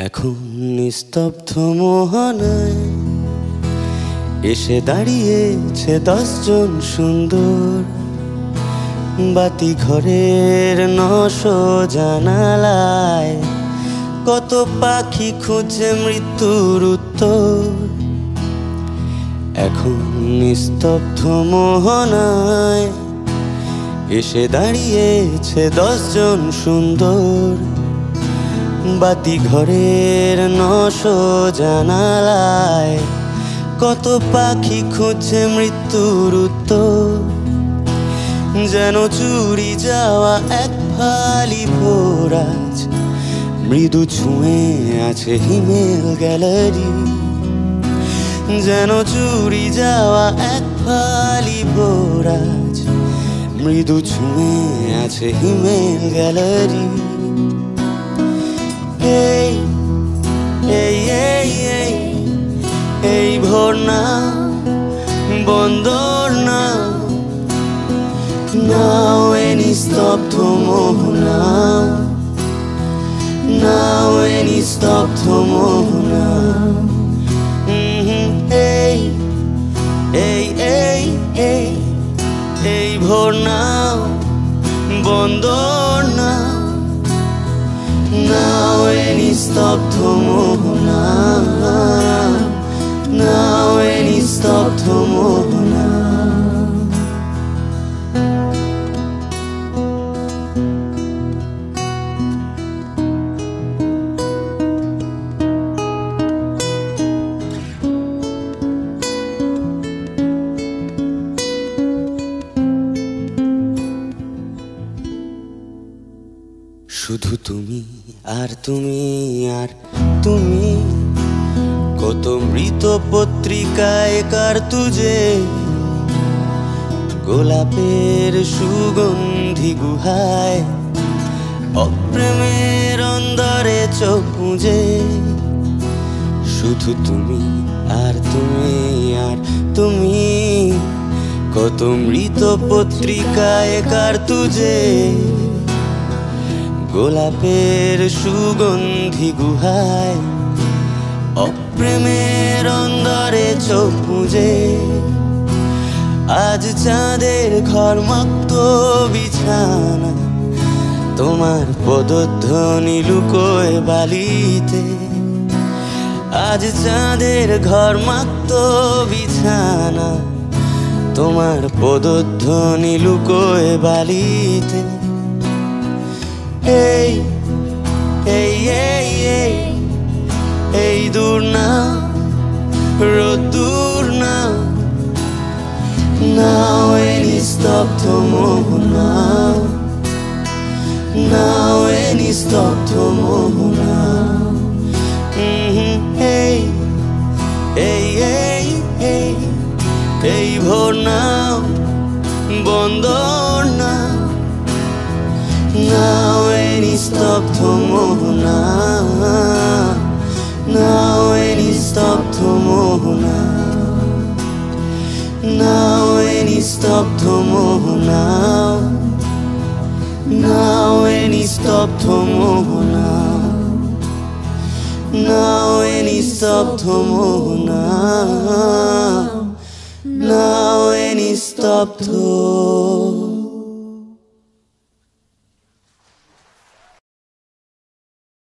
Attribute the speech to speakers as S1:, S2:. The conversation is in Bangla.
S1: এখন নিস্তব্ধ মোহনায় এসে দাঁড়িয়েছে 10 জন সুন্দর বাতি ঘরের 900 জানালায়। কত পাখি খুঁজে মৃত্যুর উত্তর। এখন নিস্তব্ধ মোহনায় এসে দাঁড়িয়েছে 10 জন সুন্দর বাতি ঘরের 900 জানালায়। কত পাখি খুঁজছে মৃত্যুর উত্তর। যেন চুরি যাওয়া এক ফালি ভোরাজ মৃদু ছুঁয়ে আছে হিমেল গ্যালারি। যেন চুরি যাওয়া এক ফালি ভোরাজ মৃদু ছুঁয়ে আছে হিমেল গ্যালারি। এই এই এই এই এই ভোর না বন্দর না নাও এ নিস্তব্ধ মোহনা নাও এ নিস্তব্ধ মোহনা। এই এই এই এই এই ভোর না বন্দর না নাও এ নিস্তব্ধ মোহনা নাও এ নিস্তব্ধ মোহনা। শুধু তুমি আর তুমি আর তুমি। কত মৃত পত্রিকায় কার তুজে গোলাপের সুগন্ধি গুহায় অপ্রেমের অন্দরে চোখ মুজে। শুধু তুমি আর তুমি আর তুমি। কত মৃত পত্রিকায় কার তুজে গোলাপের সুগন্ধি গুহায় অপ্রেমের অন্দরে চোখ মুজে। আজ চাঁদের ঘরমুক্ত বিছানা তোমার পদধ্বনি লুকোয় বালিতে। আজ চাঁদের ঘরমুক্ত বিছানা তোমার পদধ্বনি লুকোয় বালিতে। এই এই এই এই এই দূর না রোদ্দুর না নাও এ নিস্তব্ধ মোহনা নাও এ নিস্তব্ধ মোহনা। এই এই এই এই এই ভোর না বন্দর না নাও এ নিস্তব্ধ মোহনা নাও এ নিস্তব্ধ মোহনা নাও এ নিস্তব্ধ মোহনা নাও এ নিস্তব্ধ মোহনা নাও এ নিস্তব্ধ মোহনা নাও এ নিস্তব্ধ।